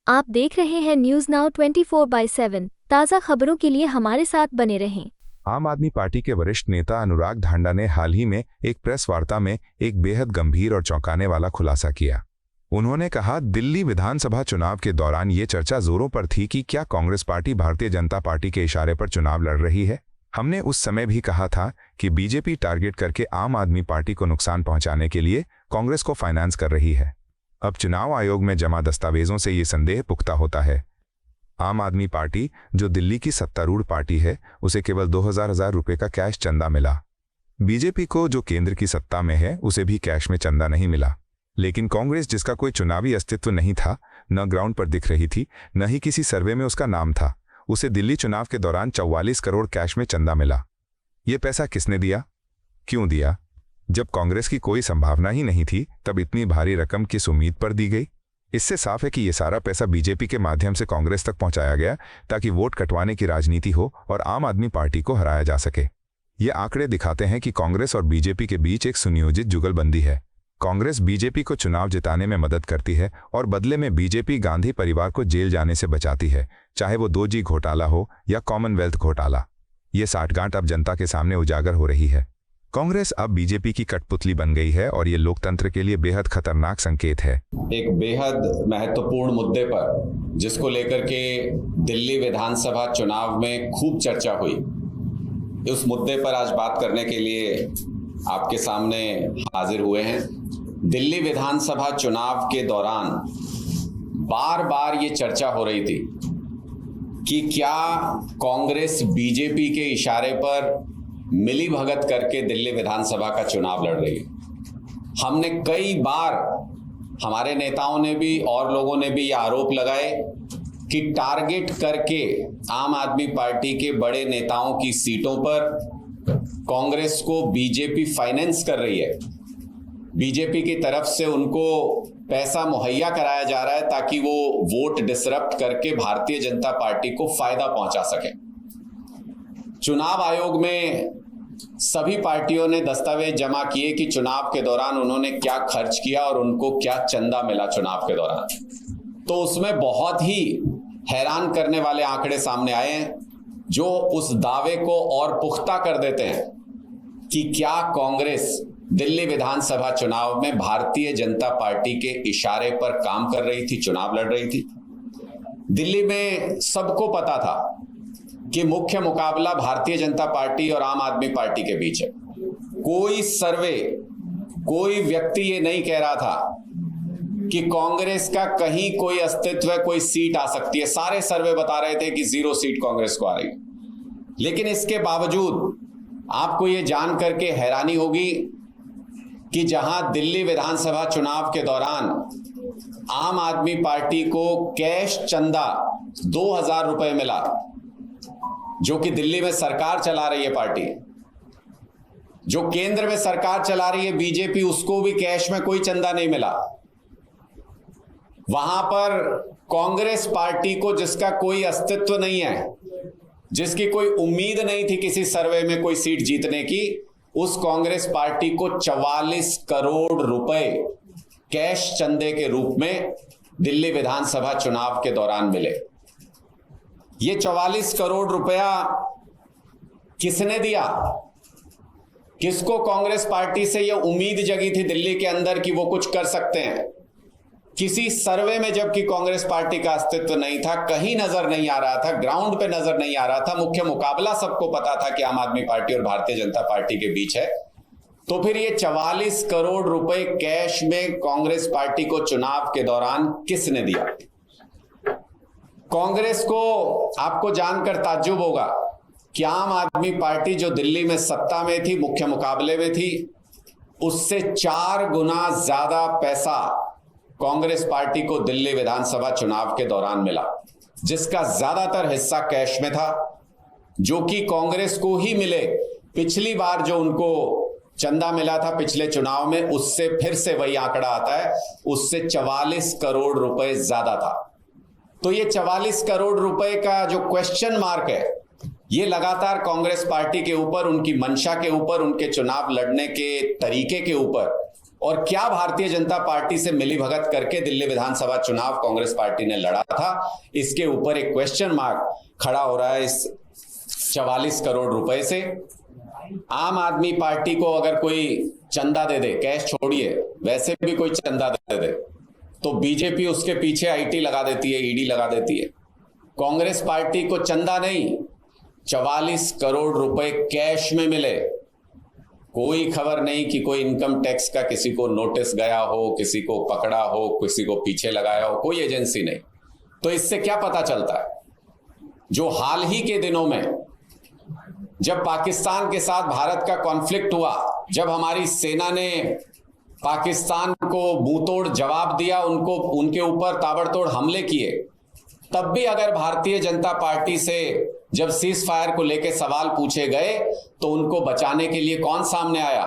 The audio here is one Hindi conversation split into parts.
आप देख रहे हैं न्यूज नाउ 24/7 ताज़ा खबरों के लिए हमारे साथ बने रहें। आम आदमी पार्टी के वरिष्ठ नेता अनुराग ढांडा ने हाल ही में एक प्रेस वार्ता में एक बेहद गंभीर और चौंकाने वाला खुलासा किया। उन्होंने कहा, दिल्ली विधानसभा चुनाव के दौरान ये चर्चा जोरों पर थी कि क्या कांग्रेस पार्टी भारतीय जनता पार्टी के इशारे पर चुनाव लड़ रही है। हमने उस समय भी कहा था कि बीजेपी टारगेट करके आम आदमी पार्टी को नुकसान पहुंचाने के लिए कांग्रेस को फाइनेंस कर रही है। अब चुनाव आयोग में जमा दस्तावेजों से ये संदेह पुख्ता होता है। आम आदमी पार्टी, जो दिल्ली की सत्तारूढ़ पार्टी है, उसे केवल 2000 रुपये का कैश चंदा मिला। बीजेपी को, जो केंद्र की सत्ता में है, उसे भी कैश में चंदा नहीं मिला। लेकिन कांग्रेस, जिसका कोई चुनावी अस्तित्व नहीं था, न ग्राउंड पर दिख रही थी, न ही किसी सर्वे में उसका नाम था, उसे दिल्ली चुनाव के दौरान 44 करोड़ कैश में चंदा मिला। ये पैसा किसने दिया, क्यों दिया? जब कांग्रेस की कोई संभावना ही नहीं थी, तब इतनी भारी रकम किस उम्मीद पर दी गई? इससे साफ है कि ये सारा पैसा बीजेपी के माध्यम से कांग्रेस तक पहुंचाया गया ताकि वोट कटवाने की राजनीति हो और आम आदमी पार्टी को हराया जा सके। ये आंकड़े दिखाते हैं कि कांग्रेस और बीजेपी के बीच एक सुनियोजित जुगलबंदी है। कांग्रेस बीजेपी को चुनाव जिताने में मदद करती है और बदले में बीजेपी गांधी परिवार को जेल जाने से बचाती है, चाहे वो 2G घोटाला हो या कॉमनवेल्थ घोटाला। ये साठगांठ अब जनता के सामने उजागर हो रही है। कांग्रेस अब बीजेपी की कठपुतली बन गई है और ये लोकतंत्र के लिए बेहद खतरनाक संकेत है। एक बेहद महत्वपूर्ण मुद्दे पर, जिसको लेकर के दिल्ली विधानसभा चुनाव में खूब चर्चा हुई, उस मुद्दे पर आज बात करने के लिए आपके सामने हाजिर हुए हैं। दिल्ली विधानसभा चुनाव के दौरान बार बार ये चर्चा हो रही थी कि क्या कांग्रेस बीजेपी के इशारे पर मिली भगत करके दिल्ली विधानसभा का चुनाव लड़ रही है। हमने कई बार, हमारे नेताओं ने भी और लोगों ने भी ये आरोप लगाए कि टारगेट करके आम आदमी पार्टी के बड़े नेताओं की सीटों पर कांग्रेस को बीजेपी फाइनेंस कर रही है। बीजेपी की तरफ से उनको पैसा मुहैया कराया जा रहा है ताकि वो वोट डिसरप्ट करके भारतीय जनता पार्टी को फायदा पहुंचा सके। चुनाव आयोग में सभी पार्टियों ने दस्तावेज जमा किए कि चुनाव के दौरान उन्होंने क्या खर्च किया और उनको क्या चंदा मिला चुनाव के दौरान। तो उसमें बहुत ही हैरान करने वाले आंकड़े सामने आए हैं, जो उस दावे को और पुख्ता कर देते हैं कि क्या कांग्रेस दिल्ली विधानसभा चुनाव में भारतीय जनता पार्टी के इशारे पर काम कर रही थी, चुनाव लड़ रही थी। दिल्ली में सबको पता था कि मुख्य मुकाबला भारतीय जनता पार्टी और आम आदमी पार्टी के बीच है। कोई सर्वे, कोई व्यक्ति ये नहीं कह रहा था कि कांग्रेस का कहीं कोई अस्तित्व है, कोई सीट आ सकती है। सारे सर्वे बता रहे थे कि 0 सीट कांग्रेस को आ रही है। लेकिन इसके बावजूद आपको ये जान करके हैरानी होगी कि जहां दिल्ली विधानसभा चुनाव के दौरान आम आदमी पार्टी को कैश चंदा 2000 रुपए मिला, जो कि दिल्ली में सरकार चला रही है पार्टी, जो केंद्र में सरकार चला रही है बीजेपी, उसको भी कैश में कोई चंदा नहीं मिला। वहां पर कांग्रेस पार्टी को, जिसका कोई अस्तित्व नहीं है, जिसकी कोई उम्मीद नहीं थी किसी सर्वे में कोई सीट जीतने की, उस कांग्रेस पार्टी को 44 करोड़ रुपए कैश चंदे के रूप में दिल्ली विधानसभा चुनाव के दौरान मिले। ये 44 करोड़ रुपया किसने दिया? किसको कांग्रेस पार्टी से यह उम्मीद जगी थी दिल्ली के अंदर कि वो कुछ कर सकते हैं? किसी सर्वे में जबकि कांग्रेस पार्टी का अस्तित्व नहीं था, कहीं नजर नहीं आ रहा था, ग्राउंड पे नजर नहीं आ रहा था, मुख्य मुकाबला सबको पता था कि आम आदमी पार्टी और भारतीय जनता पार्टी के बीच है, तो फिर ये 44 करोड़ रुपए कैश में कांग्रेस पार्टी को चुनाव के दौरान किसने दिया? कांग्रेस को, आपको जानकर ताज्जुब होगा कि आम आदमी पार्टी जो दिल्ली में सत्ता में थी, मुख्य मुकाबले में थी, उससे 4 गुना ज्यादा पैसा कांग्रेस पार्टी को दिल्ली विधानसभा चुनाव के दौरान मिला, जिसका ज्यादातर हिस्सा कैश में था, जो कि कांग्रेस को ही मिले। पिछली बार जो उनको चंदा मिला था पिछले चुनाव में, उससे फिर से वही आंकड़ा आता है, उससे 44 करोड़ रुपए ज्यादा था। तो ये 44 करोड़ रुपए का जो क्वेश्चन मार्क है, ये लगातार कांग्रेस पार्टी के ऊपर, उनकी मंशा के ऊपर, उनके चुनाव लड़ने के तरीके के ऊपर और क्या भारतीय जनता पार्टी से मिलीभगत करके दिल्ली विधानसभा चुनाव कांग्रेस पार्टी ने लड़ा था, इसके ऊपर एक क्वेश्चन मार्क खड़ा हो रहा है इस 44 करोड़ रुपए से। आम आदमी पार्टी को अगर कोई चंदा दे दे, कैश छोड़िए, वैसे भी कोई चंदा दे दे, तो बीजेपी उसके पीछे आईटी लगा देती है, ईडी लगा देती है। कांग्रेस पार्टी को चंदा नहीं, 44 करोड़ रुपए कैश में मिले। कोई खबर नहीं कि कोई इनकम टैक्स का किसी को नोटिस गया हो, किसी को पकड़ा हो, किसी को पीछे लगाया हो, कोई एजेंसी नहीं। तो इससे क्या पता चलता है, जो हाल ही के दिनों में जब पाकिस्तान के साथ भारत का कॉन्फ्लिक्ट हुआ, जब हमारी सेना ने पाकिस्तान को मुंहतोड़ जवाब दिया, उनके ऊपर ताबड़तोड़ हमले किए, तब भी अगर भारतीय जनता पार्टी से जब सीज फायर को लेकर सवाल पूछे गए तो उनको बचाने के लिए कौन सामने आया?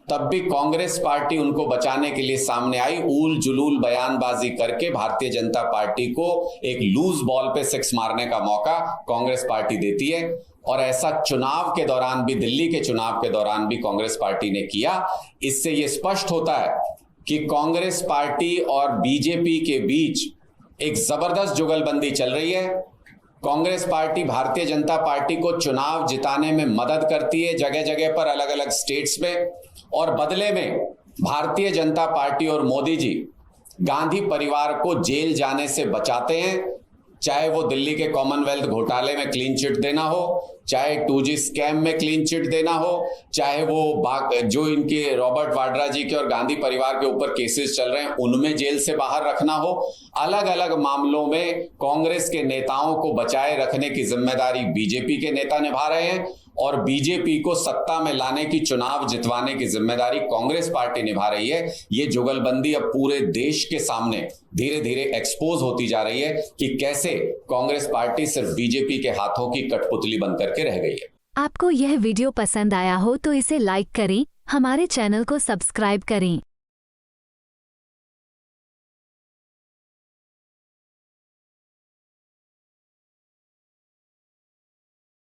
तब भी कांग्रेस पार्टी उनको बचाने के लिए सामने आई। ऊल जुलूल बयानबाजी करके भारतीय जनता पार्टी को एक लूज बॉल पे सिक्स मारने का मौका कांग्रेस पार्टी देती है। और ऐसा चुनाव के दौरान भी, दिल्ली के चुनाव के दौरान भी कांग्रेस पार्टी ने किया। इससे यह स्पष्ट होता है कि कांग्रेस पार्टी और बीजेपी के बीच एक जबरदस्त जुगलबंदी चल रही है। कांग्रेस पार्टी भारतीय जनता पार्टी को चुनाव जिताने में मदद करती है जगह जगह पर, अलग अलग स्टेट्स में, और बदले में भारतीय जनता पार्टी और मोदी जी गांधी परिवार को जेल जाने से बचाते हैं। चाहे वो दिल्ली के कॉमनवेल्थ घोटाले में क्लीन चिट देना हो, चाहे 2G स्कैम में क्लीन चिट देना हो, चाहे वो जो इनके रॉबर्ट वाड्रा जी के और गांधी परिवार के ऊपर केसेस चल रहे हैं उनमें जेल से बाहर रखना हो, अलग अलग मामलों में कांग्रेस के नेताओं को बचाए रखने की जिम्मेदारी बीजेपी के नेता निभा रहे हैं और बीजेपी को सत्ता में लाने की, चुनाव जितवाने की जिम्मेदारी कांग्रेस पार्टी निभा रही है। ये जुगलबंदी अब पूरे देश के सामने धीरे धीरे एक्सपोज होती जा रही है कि कैसे कांग्रेस पार्टी सिर्फ बीजेपी के हाथों की कठपुतली बन करके रह गई है। आपको यह वीडियो पसंद आया हो तो इसे लाइक करें, हमारे चैनल को सब्सक्राइब करें।